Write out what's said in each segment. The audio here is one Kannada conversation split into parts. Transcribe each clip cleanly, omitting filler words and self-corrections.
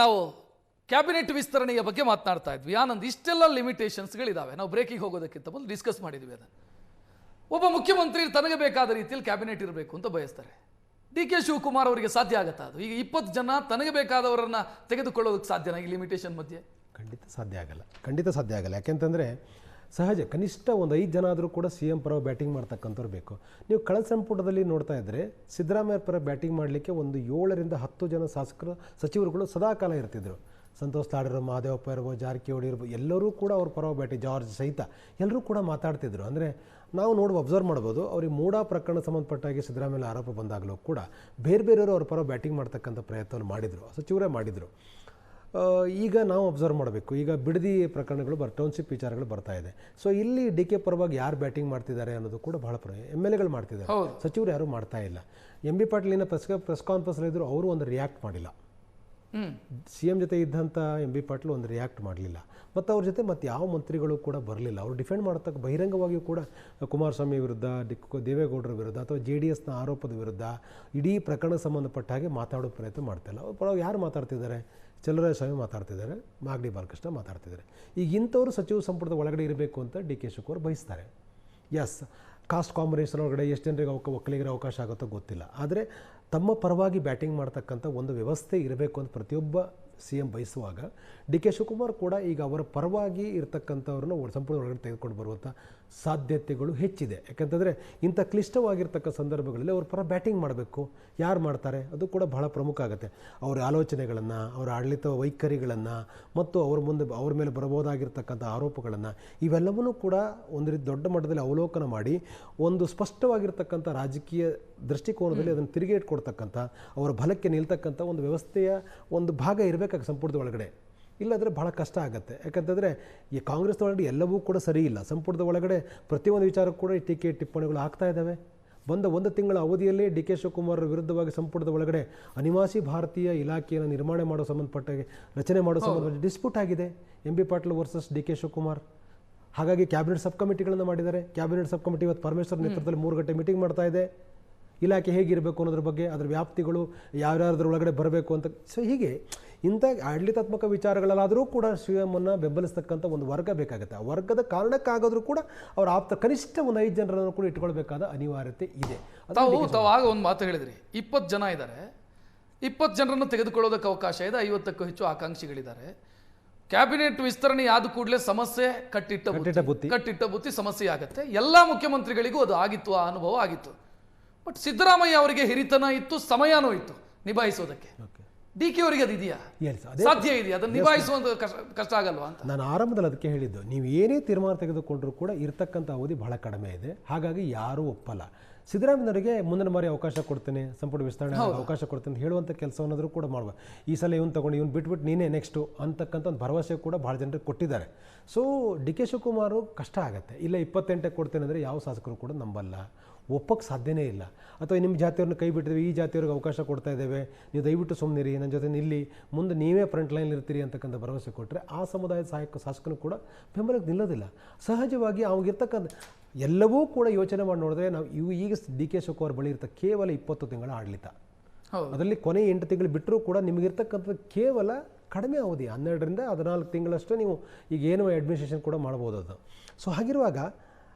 ನಾವು ಕ್ಯಾಬಿನೆಟ್ ವಿಸ್ತರಣೆಯ ಬಗ್ಗೆ ಮಾತನಾಡ್ತಾ ಇದ್ವಿ. ಆನಂದ್, ಇಷ್ಟೆಲ್ಲ ಲಿಮಿಟೇಷನ್ಸ್ಗಳಿದ್ದಾವೆ. ನಾವು ಬ್ರೇಕಿಗೆ ಹೋಗೋದಕ್ಕಿಂತ ಮೊದಲು ಡಿಸ್ಕಸ್ ಮಾಡಿದ್ವಿ ಅದನ್ನು. ಒಬ್ಬ ಮುಖ್ಯಮಂತ್ರಿ ತನಗೆ ಬೇಕಾದ ರೀತಿಯಲ್ಲಿ ಕ್ಯಾಬಿನೆಟ್ ಇರಬೇಕು ಅಂತ ಬಯಸ್ತಾರೆ. ಡಿ ಕೆ ಶಿವಕುಮಾರ್ ಅವರಿಗೆ ಸಾಧ್ಯ ಆಗುತ್ತಾ ಅದು? ಈಗ 20 ಜನ ತನಗೆ ಬೇಕಾದವರನ್ನು ತೆಗೆದುಕೊಳ್ಳೋದಕ್ಕೆ ಸಾಧ್ಯನಾ ಈ ಲಿಮಿಟೇಷನ್ ಮಧ್ಯೆ? ಖಂಡಿತ ಸಾಧ್ಯ ಆಗಲ್ಲ. ಯಾಕೆಂತಂದರೆ ಸಹಜ ಕನಿಷ್ಠ ಒಂದು 5 ಜನ ಆದರೂ ಕೂಡ ಸಿ ಎಂ ಪರ ಬ್ಯಾಟಿಂಗ್ ಮಾಡ್ತಕ್ಕಂಥವ್ರು ಬೇಕು. ನೀವು ಕಳೆದ ಸಂಪುಟದಲ್ಲಿ ನೋಡ್ತಾ ಇದ್ದರೆ ಸಿದ್ದರಾಮಯ್ಯ ಪರ ಬ್ಯಾಟಿಂಗ್ ಮಾಡಲಿಕ್ಕೆ ಒಂದು 7 ರಿಂದ 10 ಜನ ಸಚಿವರುಗಳು ಸದಾಕಾಲ ಇರ್ತಿದ್ರು. ಸಂತೋಷ್ ಲಾಡ್, ಮಹದೇವಪ್ಪ ಇರ್ಬೋದು, ಜಾರಕಿಹೊಳಿ ಇರ್ಬೋದು, ಎಲ್ಲರೂ ಕೂಡ ಅವ್ರ ಪರ ಬ್ಯಾಟಿಂಗ್, ಜಾರ್ಜ್ ಸಹಿತ ಎಲ್ಲರೂ ಕೂಡ ಮಾತಾಡ್ತಿದ್ರು. ಅಂದರೆ ನಾವು ಅಬ್ಸರ್ವ್ ಮಾಡ್ಬೋದು, ಅವ್ರಿಗೆ ಮೂಡಾ ಪ್ರಕರಣ ಸಂಬಂಧಪಟ್ಟಾಗಿ ಸಿದ್ದರಾಮಯ್ಯ ಆರೋಪ ಬಂದಾಗಲೂ ಕೂಡ ಬೇರೆಯವರು ಅವ್ರ ಪರ ಬ್ಯಾಟಿಂಗ್ ಮಾಡ್ತಕ್ಕಂಥ ಪ್ರಯತ್ನವನ್ನು ಮಾಡಿದರು, ಸಚಿವರೇ ಮಾಡಿದರು. ಈಗ ನಾವು ಅಬ್ಸರ್ವ್ ಮಾಡಬೇಕು, ಈಗ ಬಿಡದಿ ಪ್ರಕರಣಗಳು ಟೌನ್ಶಿಪ್ ವಿಚಾರಗಳು ಬರ್ತಾ ಇದೆ. ಸೊ ಇಲ್ಲಿ ಡಿ ಕೆ ಪರವಾಗಿ ಯಾರು ಬ್ಯಾಟಿಂಗ್ ಮಾಡ್ತಿದ್ದಾರೆ ಅನ್ನೋದು ಕೂಡ ಬಹಳ MLAಗಳು ಮಾಡ್ತಿದ್ದಾರೆ, ಸಚಿವರು ಯಾರೂ ಮಾಡ್ತಾ ಇಲ್ಲ. ಎಂ ಬಿ ಪಾಟೀಲಿನ ಪ್ರೆಸ್ ಕಾನ್ಫರೆನ್ಸ್ ಇದ್ದರು, ಅವರು ಒಂದು ರಿಯಾಕ್ಟ್ ಮಾಡಿಲ್ಲ. ಸಿ ಎಂ ಜೊತೆ ಇದ್ದಂಥ ಎಂ ಬಿ ಪಾಟೀಲ್ ಒಂದು ರಿಯಾಕ್ಟ್ ಮಾಡಲಿಲ್ಲ. ಮತ್ತು ಅವ್ರ ಜೊತೆ ಮತ್ತು ಯಾವ ಮಂತ್ರಿಗಳು ಕೂಡ ಬರಲಿಲ್ಲ. ಅವರು ಡಿಫೆಂಡ್ ಮಾಡ್ತಕ್ಕ ಬಹಿರಂಗವಾಗಿಯೂ ಕೂಡ ಕುಮಾರಸ್ವಾಮಿ ವಿರುದ್ಧ, ದೇವೇಗೌಡರ ವಿರುದ್ಧ ಅಥವಾ JDSನ ಆರೋಪದ ವಿರುದ್ಧ ಇಡೀ ಪ್ರಕರಣ ಸಂಬಂಧಪಟ್ಟ ಹಾಗೆ ಮಾತಾಡೋ ಪ್ರಯತ್ನ ಮಾಡ್ತಾಯಿಲ್ಲ. ಅವ್ರು ಯಾರು ಮಾತಾಡ್ತಿದ್ದಾರೆ? ಚಲರಾಯಸ್ವಾಮಿ ಮಾತಾಡ್ತಿದ್ದಾರೆ, ಮಾಗಡಿ ಬಾಲಕೃಷ್ಣ ಮಾತಾಡ್ತಿದ್ದಾರೆ. ಈಗ ಇಂಥವರು ಸಚಿವ ಸಂಪುಟದ ಒಳಗಡೆ ಇರಬೇಕು ಅಂತ ಡಿ ಕೆ ಶಿವಕುಮಾರ್ ಬಯಸ್ತಾರೆ. ಎಸ್, ಕಾಸ್ಟ್ ಕಾಂಬಿನೇಷನ್ ಒಳಗಡೆ ಎಷ್ಟು ಜನರಿಗೆ ಒಕ್ಕಲಿಗರ ಅವಕಾಶ ಆಗುತ್ತೋ ಗೊತ್ತಿಲ್ಲ, ಆದರೆ ತಮ್ಮ ಪರವಾಗಿ ಬ್ಯಾಟಿಂಗ್ ಮಾಡ್ತಕ್ಕಂಥ ಒಂದು ವ್ಯವಸ್ಥೆ ಇರಬೇಕು ಅಂತ ಪ್ರತಿಯೊಬ್ಬ ಸಿ ಎಂ ಬಯಸುವಾಗ ಡಿ ಕೆ ಶಿವಕುಮಾರ್ ಕೂಡ ಈಗ ಅವರ ಪರವಾಗಿ ಇರತಕ್ಕಂಥವ್ರನ್ನ ಸಂಪೂರ್ಣ ಒಳಗಡೆ ತೆಗೆದುಕೊಂಡು ಬರುವಂಥ ಸಾಧ್ಯತೆಗಳು ಹೆಚ್ಚಿದೆ. ಯಾಕಂತಂದರೆ ಇಂಥ ಕ್ಲಿಷ್ಟವಾಗಿರ್ತಕ್ಕ ಸಂದರ್ಭಗಳಲ್ಲಿ ಅವ್ರ ಪರ ಬ್ಯಾಟಿಂಗ್ ಮಾಡಬೇಕು. ಯಾರು ಮಾಡ್ತಾರೆ ಅದು ಕೂಡ ಬಹಳ ಪ್ರಮುಖ ಆಗುತ್ತೆ. ಅವರ ಆಲೋಚನೆಗಳನ್ನು, ಅವರ ಆಡಳಿತ ವೈಖರಿಗಳನ್ನು ಮತ್ತು ಅವ್ರ ಮೇಲೆ ಬರಬಹುದಾಗಿರ್ತಕ್ಕಂಥ ಆರೋಪಗಳನ್ನು ಇವೆಲ್ಲವನ್ನೂ ಕೂಡ ಒಂದು ರೀತಿ ದೊಡ್ಡ ಮಟ್ಟದಲ್ಲಿ ಅವಲೋಕನ ಮಾಡಿ ಒಂದು ಸ್ಪಷ್ಟವಾಗಿರ್ತಕ್ಕಂಥ ರಾಜಕೀಯ ದೃಷ್ಟಿಕೋನದಲ್ಲಿ ಅದನ್ನು ತಿರುಗಿ ಇಟ್ಕೊಡ್ತಕ್ಕಂಥ, ಅವರ ಬಲಕ್ಕೆ ನಿಲ್ತಕ್ಕಂಥ ಒಂದು ವ್ಯವಸ್ಥೆಯ ಒಂದು ಭಾಗ ಇರಬೇಕಾಗ ಸಂಪುಟದ ಒಳಗಡೆ. ಇಲ್ಲಾಂದರೆ ಭಾಳ ಕಷ್ಟ ಆಗುತ್ತೆ. ಯಾಕಂತಂದರೆ ಈ ಕಾಂಗ್ರೆಸ್ ಒಳಗಡೆ ಎಲ್ಲವೂ ಕೂಡ ಸರಿ ಇಲ್ಲ. ಸಂಪುಟದ ಒಳಗಡೆ ಪ್ರತಿಯೊಂದು ವಿಚಾರಕ್ಕೂ ಕೂಡ ಟೀಕೆ ಟಿಪ್ಪಣಿಗಳು ಆಗ್ತಾ ಇದ್ದಾವೆ. ಬಂದ 1 ತಿಂಗಳ ಅವಧಿಯಲ್ಲೇ ಡಿ ಕೆ ಶಿವಕುಮಾರ್ ವಿರುದ್ಧವಾಗಿ ಸಂಪುಟದ ಒಳಗಡೆ ಅನಿವಾಸಿ ಭಾರತೀಯ ಇಲಾಖೆಯನ್ನು ನಿರ್ಮಾಣ ಮಾಡೋ ಸಂಬಂಧಪಟ್ಟಾಗಿ ರಚನೆ ಮಾಡೋ ಸಂಬಂಧಪಟ್ಟ ಡಿಸ್ಪ್ಯೂಟ್ ಆಗಿದೆ, M B Patil versus D K Shivakumar. ಹಾಗಾಗಿ ಕ್ಯಾಬಿನೆಟ್ ಸಬ್ ಕಮಿಟಿಗಳನ್ನು ಮಾಡಿದ್ದಾರೆ. ಕ್ಯಾಬಿನೆಟ್ ಸಬ್ ಕಮಿಟಿ ಇವತ್ತು ಪರಮೇಶ್ವರ್ ನೇತೃತ್ವದಲ್ಲಿ 3 ಗಂಟೆ ಮೀಟಿಂಗ್ ಮಾಡ್ತಾ ಇದೆ. ಇಲಾಖೆ ಹೇಗಿರಬೇಕು ಅನ್ನೋದ್ರ ಬಗ್ಗೆ, ಅದರ ವ್ಯಾಪ್ತಿಗಳು ಯಾರ್ಯಾರ ಒಳಗಡೆ ಬರಬೇಕು ಅಂತ. ಸೊ ಹೀಗೆ ಇಂಥ ಆಡಳಿತಾತ್ಮಕ ವಿಚಾರಗಳಲ್ಲಾದರೂ ಕೂಡ ಶಿವಮನ್ನು ಬೆಂಬಲಿಸ್ತಕ್ಕಂಥ ಒಂದು ವರ್ಗ ಬೇಕಾಗುತ್ತೆ. ಆ ವರ್ಗದ ಕಾರಣಕ್ಕಾಗಾದರೂ ಕೂಡ ಅವರ ಕನಿಷ್ಠ ಒಂದು 5 ಜನರನ್ನು ಕೂಡ ಇಟ್ಕೊಳ್ಬೇಕಾದ ಅನಿವಾರ್ಯತೆ ಇದೆ. ತಾವು ಆಗ ಒಂದು ಮಾತು ಹೇಳಿದ್ರಿ, 20 ಜನ ಇದ್ದಾರೆ, 20 ಜನರನ್ನು ತೆಗೆದುಕೊಳ್ಳೋದಕ್ಕೆ ಅವಕಾಶ ಇದೆ, 50ಕ್ಕೂ ಹೆಚ್ಚು ಆಕಾಂಕ್ಷಿಗಳಿದ್ದಾರೆ. ಕ್ಯಾಬಿನೆಟ್ ವಿಸ್ತರಣೆ ಆದ ಕೂಡಲೇ ಸಮಸ್ಯೆ ಕಟ್ಟಿಟ್ಟ ಬುತ್ತಿ ಸಮಸ್ಯೆ ಆಗುತ್ತೆ. ಎಲ್ಲ ಮುಖ್ಯಮಂತ್ರಿಗಳಿಗೂ ಅದು ಆಗಿತ್ತು, ಆ ಅನುಭವ ಆಗಿತ್ತು. ಬಟ್ ಸಿದ್ದರಾಮಯ್ಯ ಅವರಿಗೆ ಹಿರಿತನ ಇತ್ತು, ಸಮಯನೂ ಇತ್ತು ನಿಭಾಯಿಸೋದಕ್ಕೆ. ಡಿ ಕೆ ಅವರಿಗೆ ಅದು ಇದೆಯಾ? ಸಾಧ್ಯ ಇದೆಯಾ ಅದನ್ನು ನಿಭಾಯಿಸುವಂತ ಕಷ್ಟ ಆಗಲ್ವಾ ಅಂತ ನಾನು ಆರಂಭದಲ್ಲಿ ಅದಕ್ಕೆ ಹೇಳಿದ್ದು. ನೀವು ಏನೇ ತೀರ್ಮಾನ ತೆಗೆದುಕೊಂಡ್ರೂ ಕೂಡ ಇರ್ತಕ್ಕಂಥ ಅವಧಿ ಬಹಳ ಕಡಿಮೆ ಇದೆ. ಹಾಗಾಗಿ ಯಾರೂ ಒಪ್ಪಲ್ಲ. ಸಿದ್ದರಾಮಯ್ಯನವರಿಗೆ ಮುಂದಿನ ಬಾರಿ ಅವಕಾಶ ಕೊಡ್ತೇನೆ, ಸಂಪುಟ ವಿಸ್ತರಣೆ ಅವಕಾಶ ಕೊಡ್ತೇನೆ ಹೇಳುವಂಥ ಕೆಲಸವನ್ನಾದರೂ ಕೂಡ ಮಾಡುವ. ಈ ಸಲ ಇವನು ತಗೊಂಡು ಇವನು ಬಿಟ್ಬಿಟ್ಟು ನೀನೇ ನೆಕ್ಸ್ಟು ಅಂತಕ್ಕಂಥ ಒಂದು ಭರವಸೆ ಕೂಡ ಭಾಳ ಜನರಿಗೆ ಕೊಟ್ಟಿದ್ದಾರೆ. ಸೊ ಡಿ ಕೆ ಶಿವಕುಮಾರ್ ಕಷ್ಟ ಆಗುತ್ತೆ. ಇಲ್ಲ 28ಕ್ಕೆ ಕೊಡ್ತೇನೆ ಅಂದರೆ ಯಾವ ಶಾಸಕರು ಕೂಡ ನಂಬಲ್ಲ, ಒಪ್ಪಕ್ಕೆ ಸಾಧ್ಯನೇ ಇಲ್ಲ. ಅಥವಾ ನಿಮ್ಮ ಜಾತಿಯವ್ರನ್ನ ಕೈ ಬಿಟ್ಟಿದ್ದೇವೆ, ಈ ಜಾತಿಯವ್ರಿಗೆ ಅವಕಾಶ ಕೊಡ್ತಾ ಇದ್ದೇವೆ, ನೀವು ದಯವಿಟ್ಟು ಸುಮ್ಮನಿರಿ, ನನ್ನ ಜೊತೆ ನಿಲ್ಲಿ, ಮುಂದೆ ನೀವೇ ಫ್ರಂಟ್ ಲೈನ್ ಇರ್ತೀರಿ ಅಂತಕ್ಕಂಥ ಭರವಸೆ ಕೊಟ್ಟರೆ ಆ ಸಮುದಾಯದ ಶಾಸಕನು ಕೂಡ ಬೆಂಬಲಕ್ಕೆ ನಿಲ್ಲೋದಿಲ್ಲ. ಸಹಜವಾಗಿ ಅವ್ಗಿರ್ತಕ್ಕಂಥ ಎಲ್ಲವೂ ಕೂಡ ಯೋಚನೆ ಮಾಡಿ ನೋಡಿದ್ರೆ ನಾವು ಈಗ ಡಿ ಕೆ ಶಿವಕುಮಾರ್ ಬಳಿ ಇರ್ತ ಕೇವಲ 20 ತಿಂಗಳ ಆಡಳಿತ, ಅದರಲ್ಲಿ ಕೊನೆ 8 ತಿಂಗಳು ಬಿಟ್ಟರೂ ಕೂಡ ನಿಮಗಿರ್ತಕ್ಕಂಥದ್ದು ಕೇವಲ ಕಡಿಮೆ ಅವಧಿ, 12 ರಿಂದ 14 ತಿಂಗಳಷ್ಟು ನೀವು ಈಗ ಏನು ಅಡ್ಮಿನಿಸ್ಟ್ರೇಷನ್ ಕೂಡ ಮಾಡ್ಬೋದು ಅದು. ಸೊ ಹಾಗಿರುವಾಗ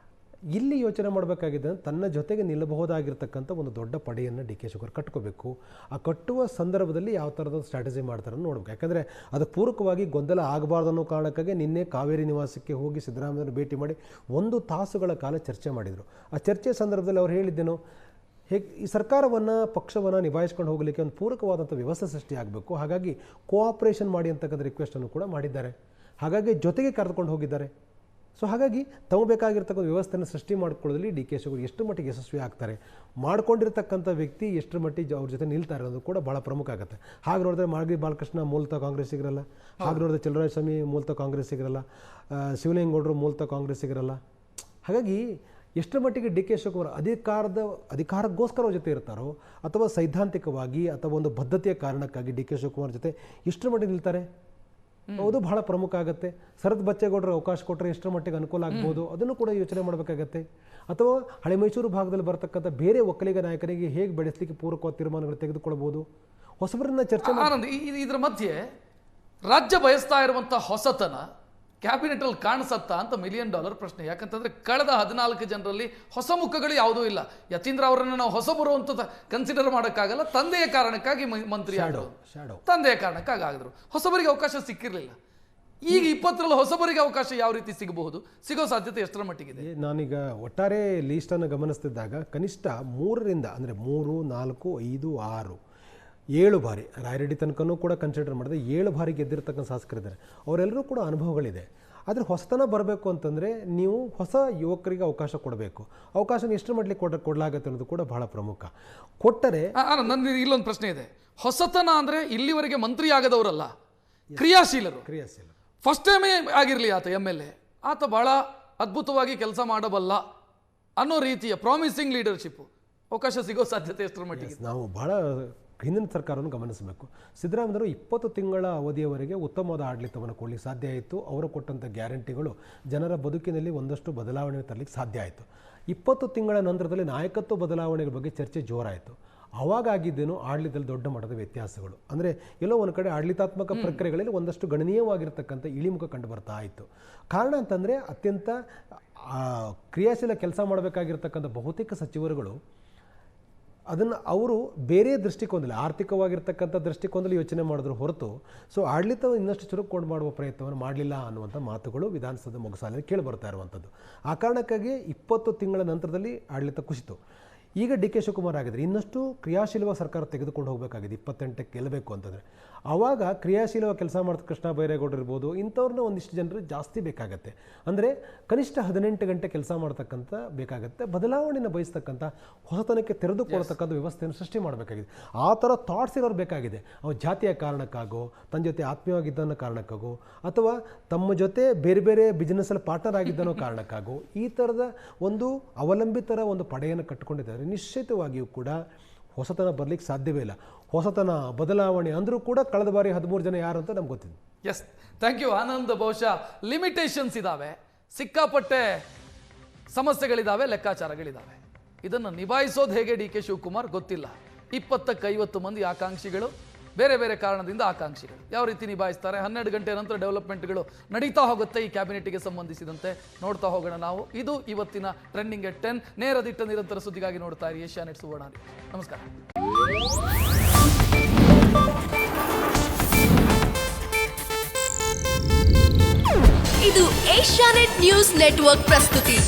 ಇಲ್ಲಿ ಯೋಚನೆ ಮಾಡಬೇಕಾಗಿದೆ, ತನ್ನ ಜೊತೆಗೆ ನಿಲ್ಲಬಹುದಾಗಿರ್ತಕ್ಕಂಥ ಒಂದು ದೊಡ್ಡ ಪಡೆಯನ್ನು ಡಿ ಕೆ ಶಿವಕುಮಾರ್ ಕಟ್ಕೋಬೇಕು. ಆ ಕಟ್ಟುವ ಸಂದರ್ಭದಲ್ಲಿ ಯಾವ ಥರದ ಸ್ಟ್ರಾಟಜಿ ಮಾಡ್ತಾರೆ ನೋಡ್ಬೇಕು. ಯಾಕಂದರೆ ಅದು ಪೂರಕವಾಗಿ ಗೊಂದಲ ಆಗಬಾರ್ದು ಅನ್ನೋ ಕಾರಣಕ್ಕಾಗಿ ನಿನ್ನೆ ಕಾವೇರಿ ನಿವಾಸಕ್ಕೆ ಹೋಗಿ ಸಿದ್ದರಾಮಯ್ಯನ ಭೇಟಿ ಮಾಡಿ 1 ತಾಸುಗಳ ಕಾಲ ಚರ್ಚೆ ಮಾಡಿದರು. ಆ ಚರ್ಚೆ ಸಂದರ್ಭದಲ್ಲಿ ಅವ್ರು ಹೇಳಿದ್ದೇನು, ಈ ಸರ್ಕಾರವನ್ನು ಪಕ್ಷವನ್ನು ನಿಭಾಯಿಸ್ಕೊಂಡು ಹೋಗಲಿಕ್ಕೆ ಒಂದು ಪೂರಕವಾದಂಥ ವ್ಯವಸ್ಥೆ ಸೃಷ್ಟಿಯಾಗಬೇಕು, ಹಾಗಾಗಿ ಕೋಆಪ್ರೇಷನ್ ಮಾಡಿ ಅಂತಕ್ಕಂಥ ರಿಕ್ವೆಸ್ಟನ್ನು ಕೂಡ ಮಾಡಿದ್ದಾರೆ. ಹಾಗಾಗಿ ಜೊತೆಗೆ ಕರೆದುಕೊಂಡು ಹೋಗಿದ್ದಾರೆ. ಸೊ ಹಾಗಾಗಿ ತಮ್ಮ ಬೇಕಾಗಿರ್ತಕ್ಕಂಥ ವ್ಯವಸ್ಥೆಯನ್ನು ಸೃಷ್ಟಿ ಮಾಡ್ಕೊಳ್ಳೋದ್ರಲ್ಲಿ ಡಿ ಕೆ ಶಿವಕುಮಾರ್ ಎಷ್ಟು ಮಟ್ಟಿಗೆ ಯಶಸ್ವಿ ಆಗ್ತಾರೆ, ಮಾಡ್ಕೊಂಡಿರ್ತಕ್ಕಂಥ ವ್ಯಕ್ತಿ ಎಷ್ಟು ಮಟ್ಟಿಗೆ ಅವ್ರ ಜೊತೆ ನಿಲ್ತಾರೆ ಅನ್ನೋದು ಕೂಡ ಭಾಳ ಪ್ರಮುಖ ಆಗುತ್ತೆ. ಹಾಗೆ ನೋಡಿದ್ರೆ ಮಾಗಡಿ ಬಾಲಕೃಷ್ಣ ಮೂಲತಃ ಕಾಂಗ್ರೆಸ್ಸಿಗರಲ್ಲ, ಹಾಗೆ ನೋಡಿದ್ರೆ ಚಲರಾಯಸ್ವಾಮಿ ಮೂಲತಃ ಕಾಂಗ್ರೆಸ್ಸಿಗರಲ್ಲ, ಶಿವಲಿಂಗೇಗೌಡರು ಮೂಲತಃ ಕಾಂಗ್ರೆಸ್ಸಿಗರಲ್ಲ. ಹಾಗಾಗಿ ಎಷ್ಟರ ಮಟ್ಟಿಗೆ ಡಿ ಕೆ ಶಿವಕುಮಾರ್ ಅಧಿಕಾರಕ್ಕೋಸ್ಕರ ಅವ್ರ ಜೊತೆ ಇರ್ತಾರೋ ಅಥವಾ ಸೈದ್ಧಾಂತಿಕವಾಗಿ ಅಥವಾ ಒಂದು ಬದ್ಧತೆಯ ಕಾರಣಕ್ಕಾಗಿ ಡಿ ಕೆ ಶಿವಕುಮಾರ್ ಜೊತೆ ಎಷ್ಟರ ಮಟ್ಟಿಗೆ ನಿಲ್ತಾರೆ ಅದು ಬಹಳ ಪ್ರಮುಖ ಆಗುತ್ತೆ. ಶರತ್ ಬಚ್ಚೇಗೌಡರಿಗೆ ಅವಕಾಶ ಕೊಟ್ಟರೆ ಎಷ್ಟರ ಮಟ್ಟಿಗೆ ಅನುಕೂಲ ಆಗ್ಬೋದು ಅದನ್ನು ಕೂಡ ಯೋಚನೆ ಮಾಡಬೇಕಾಗತ್ತೆ. ಅಥವಾ ಹಳೆ ಮೈಸೂರು ಭಾಗದಲ್ಲಿ ಬರ್ತಕ್ಕಂಥ ಬೇರೆ ಒಕ್ಕಲಿಗ ನಾಯಕರಿಗೆ ಹೇಗೆ ಬೆಳೆಸಲಿಕ್ಕೆ ಪೂರಕವಾದ ತೀರ್ಮಾನಗಳು ತೆಗೆದುಕೊಳ್ಳಬಹುದು, ಹೊಸಬರನ್ನ ಚರ್ಚೆ ಆನಂದ್. ಇದರ ಮಧ್ಯೆ ರಾಜ್ಯ ಬಯಸ್ತಾ ಇರುವಂಥ ಹೊಸತನ ಕ್ಯಾಬಿನೆಟಲ್ಲಿ ಕಾಣಿಸತ್ತಾ ಅಂತ $1 ಮಿಲಿಯನ್ ಪ್ರಶ್ನೆ. ಯಾಕಂತಂದ್ರೆ ಕಳೆದ 14 ಜನರಲ್ಲಿ ಹೊಸ ಮುಖಗಳು ಯಾವುದೂ ಇಲ್ಲ. ಯತೀಂದ್ರ ಅವರನ್ನು ನಾವು ಹೊಸಬರು ಅಂತ ಕನ್ಸಿಡರ್ ಮಾಡೋಕ್ಕಾಗಲ್ಲ. ತಂದೆಯ ಕಾರಣಕ್ಕಾಗಿ ಮಂತ್ರಿ ಆದರು, ತಂದೆಯ ಕಾರಣಕ್ಕಾಗಿ ಆಗಿದ್ರು. ಹೊಸಬರಿಗೆ ಅವಕಾಶ ಸಿಕ್ಕಿರಲಿಲ್ಲ. ಈಗ 20ರಲ್ಲಿ ಹೊಸಬರಿಗೆ ಅವಕಾಶ ಯಾವ ರೀತಿ ಸಿಗಬಹುದು, ಸಿಗೋ ಸಾಧ್ಯತೆ ಎಷ್ಟರ ಮಟ್ಟಿಗಿದೆ? ನಾನೀಗ ಒಟ್ಟಾರೆ ಲೀಸ್ಟನ್ನು ಗಮನಿಸ್ತಿದ್ದಾಗ ಕನಿಷ್ಠ 3ರಿಂದ ಅಂದರೆ 3, 4, 5, 6, 7 ಬಾರಿ ರಾಯರೆಡ್ಡಿ ತನಕನೂ ಕೂಡ ಕನ್ಸಿಡರ್ ಮಾಡಿದ್ರೆ 7 ಬಾರಿ ಗೆದ್ದಿರ್ತಕ್ಕಂಥ ಶಾಸಕರಿದ್ದಾರೆ. ಅವರೆಲ್ಲರೂ ಕೂಡ ಅನುಭವಗಳಿದೆ. ಆದರೆ ಹೊಸತನ ಬರಬೇಕು ಅಂತಂದರೆ ನೀವು ಹೊಸ ಯುವಕರಿಗೆ ಅವಕಾಶ ಕೊಡಬೇಕು. ಅವಕಾಶನ ಎಷ್ಟು ಮಟ್ಟಕ್ಕೆ ಕೊಡಲಾಗತ್ತೆ ಅನ್ನೋದು ಕೂಡ ಬಹಳ ಪ್ರಮುಖ. ಕೊಟ್ಟರೆ ನನ್ನ ಇಲ್ಲೊಂದು ಪ್ರಶ್ನೆ ಇದೆ. ಹೊಸತನ ಅಂದರೆ ಇಲ್ಲಿವರೆಗೆ ಮಂತ್ರಿ ಆಗದವರಲ್ಲ, ಕ್ರಿಯಾಶೀಲರು. ಫಸ್ಟ್ ಟೈಮೇ ಆಗಿರಲಿ ಆತ MLA, ಆತ ಬಹಳ ಅದ್ಭುತವಾಗಿ ಕೆಲಸ ಮಾಡಬಲ್ಲ ಅನ್ನೋ ರೀತಿಯ ಪ್ರಾಮಿಸಿಂಗ್ ಲೀಡರ್ಶಿಪ್ ಅವಕಾಶ ಸಿಗೋ ಸಾಧ್ಯತೆ ಎಷ್ಟರ ಮಟ್ಟಿಗೆ? ನಾವು ಬಹಳ ಹಿಂದಿನ ಸರ್ಕಾರವನ್ನು ಗಮನಿಸಬೇಕು. ಸಿದ್ದರಾಮಯ್ಯವರು 20 ತಿಂಗಳ ಅವಧಿಯವರೆಗೆ ಉತ್ತಮವಾದ ಆಡಳಿತವನ್ನು ಕೊಡಲಿಕ್ಕೆ ಸಾಧ್ಯ ಆಯಿತು. ಅವರು ಕೊಟ್ಟಂಥ ಗ್ಯಾರಂಟಿಗಳು ಜನರ ಬದುಕಿನಲ್ಲಿ ಒಂದಷ್ಟು ಬದಲಾವಣೆ ತರಲಿಕ್ಕೆ ಸಾಧ್ಯ ಆಯಿತು. 20 ತಿಂಗಳ ನಂತರದಲ್ಲಿ ನಾಯಕತ್ವ ಬದಲಾವಣೆಗಳ ಬಗ್ಗೆ ಚರ್ಚೆ ಜೋರಾಯಿತು. ಆವಾಗ ಆಗಿದ್ದೇನು ಆಡಳಿತದಲ್ಲಿ ದೊಡ್ಡ ಮಟ್ಟದ ವ್ಯತ್ಯಾಸಗಳು. ಅಂದರೆ ಎಲ್ಲೋ ಒಂದು ಕಡೆ ಆಡಳಿತಾತ್ಮಕ ಪ್ರಕ್ರಿಯೆಗಳಲ್ಲಿ ಒಂದಷ್ಟು ಗಣನೀಯವಾಗಿರ್ತಕ್ಕಂಥ ಇಳಿಮುಖ ಕಂಡು ಬರ್ತಾ ಇತ್ತು. ಕಾರಣ ಅಂತಂದರೆ ಅತ್ಯಂತ ಕ್ರಿಯಾಶೀಲ ಕೆಲಸ ಮಾಡಬೇಕಾಗಿರ್ತಕ್ಕಂಥ ಬಹುತೇಕ ಸಚಿವರುಗಳು ಅದನ್ನು ಅವರು ಬೇರೆ ದೃಷ್ಟಿಕೋನದಲ್ಲಿ ಆರ್ಥಿಕವಾಗಿರ್ತಕ್ಕಂಥ ದೃಷ್ಟಿಕೋನದಲ್ಲಿ ಯೋಚನೆ ಮಾಡಿದ್ರು ಹೊರತು ಆಡಳಿತವನ್ನು ಇನ್ನಷ್ಟು ಚುರುಕುಕೊಂಡು ಮಾಡುವ ಪ್ರಯತ್ನವನ್ನು ಮಾಡಲಿಲ್ಲ ಅನ್ನುವಂಥ ಮಾತುಗಳು ವಿಧಾನಸೌಧದ ಮೊಗಸಾಲೆಯಲ್ಲಿ ಕೇಳಿ ಬರ್ತಾ ಇರುವಂಥದ್ದು. ಆ ಕಾರಣಕ್ಕಾಗಿ 20 ತಿಂಗಳ ನಂತರದಲ್ಲಿ ಆಡಳಿತ ಕುಸಿತು. ಈಗ DK ಶಿವಕುಮಾರ್ ಆಗಿದ್ರೆ ಇನ್ನಷ್ಟು ಕ್ರಿಯಾಶೀಲವಾಗಿ ಸರ್ಕಾರ ತೆಗೆದುಕೊಂಡು ಹೋಗಬೇಕಾಗಿದೆ. 28ಕ್ಕೆ ಗೆಲ್ಲಬೇಕು ಅಂತಂದರೆ ಆವಾಗ ಕ್ರಿಯಾಶೀಲವಾಗಿ ಕೆಲಸ ಮಾಡ್ತಾ ಕೃಷ್ಣ ಬೈರೇಗೌಡರು ಇರ್ಬೋದು, ಇಂಥವ್ರನ್ನ ಒಂದಿಷ್ಟು ಜನರು ಜಾಸ್ತಿ ಬೇಕಾಗತ್ತೆ. ಅಂದರೆ ಕನಿಷ್ಠ 18 ಗಂಟೆ ಕೆಲಸ ಮಾಡ್ತಕ್ಕಂಥ ಬೇಕಾಗತ್ತೆ. ಬದಲಾವಣೆಯನ್ನು ಬಯಸ್ತಕ್ಕಂಥ ಹೊಸತನಕ್ಕೆ ತೆರೆದುಕೊಳ್ತಕ್ಕಂಥ ವ್ಯವಸ್ಥೆಯನ್ನು ಸೃಷ್ಟಿ ಮಾಡಬೇಕಾಗಿದೆ. ಆ ಥರ ಥಾಟ್ಸ್ ಇರೋರು ಬೇಕಾಗಿದೆ. ಅವ್ರು ಜಾತಿಯ ಕಾರಣಕ್ಕಾಗೋ, ತನ್ನ ಜೊತೆ ಆತ್ಮೀಯವಾಗಿದ್ದನ್ನೋ ಕಾರಣಕ್ಕಾಗೋ, ಅಥವಾ ತಮ್ಮ ಜೊತೆ ಬೇರೆ ಬೇರೆ ಬಿಸ್ನೆಸ್ಸಲ್ಲಿ ಪಾರ್ಟ್ನರ್ ಆಗಿದ್ದನೋ ಕಾರಣಕ್ಕಾಗೋ ಈ ಥರದ ಒಂದು ಅವಲಂಬಿತರ ಒಂದು ಪಡೆಯನ್ನು ಕಟ್ಟಿಕೊಂಡಿದ್ದಾರೆ. ನಿಶ್ಚಿತವಾಗಿಯೂ ಕೂಡ ಹೊಸತನ ಬರಲಿಕ್ಕೆ ಸಾಧ್ಯವೇ ಇಲ್ಲ. ಹೊಸತನ ಬದಲಾವಣೆ ಅಂದರೂ ಕೂಡ ಕಳೆದ ಬಾರಿ 13 ಜನ ಯಾರು ಅಂತ ನಮ್ಗೆ ಗೊತ್ತಿದೆ. Yes, thank you Anand. ಬಹುಶಃ ಲಿಮಿಟೇಷನ್ಸ್ ಇದ್ದಾವೆ, ಸಿಕ್ಕಾಪಟ್ಟೆ ಸಮಸ್ಯೆಗಳಿದ್ದಾವೆ, ಲೆಕ್ಕಾಚಾರಗಳಿದ್ದಾವೆ. ಇದನ್ನು ನಿಭಾಯಿಸೋದು ಹೇಗೆ DK ಶಿವಕುಮಾರ್ ಗೊತ್ತಿಲ್ಲ. 20ಕ್ಕೆ 50 ಮಂದಿ ಆಕಾಂಕ್ಷಿಗಳು, ಬೇರೆ ಬೇರೆ ಕಾರಣದಿಂದ ಆಕಾಂಕ್ಷಿಗಳು ಯಾವ ರೀತಿ ನಿಭಾಯಿಸ್ತಾರೆ? 12 ಗಂಟೆ ನಂತರ ಡೆವಲಪ್ಮೆಂಟ್ಗಳು ನಡೀತಾ ಹೋಗುತ್ತೆ ಈ ಕ್ಯಾಬಿನೆಟ್ಗೆ ಸಂಬಂಧಿಸಿದಂತೆ. ನೋಡ್ತಾ ಹೋಗೋಣ ನಾವು. ಇದು ಇವತ್ತಿನ ಟ್ರೆಂಡಿಂಗ್ ಎಟ್ 10. ನೇರ ದಿಟ್ಟ ನಿರಂತರ ಸುದ್ದಿಗಾಗಿ ನೋಡ್ತಾ ಇರಿ ಏಷ್ಯಾನೆಟ್ ಸುವರ್ಣ ನ್ಯೂಸ್. ನಮಸ್ಕಾರ. ಇದು ಏಷ್ಯಾನೆಟ್ ನ್ಯೂಸ್ ನೆಟ್ವರ್ಕ್ ಪ್ರಸ್ತುತಿ.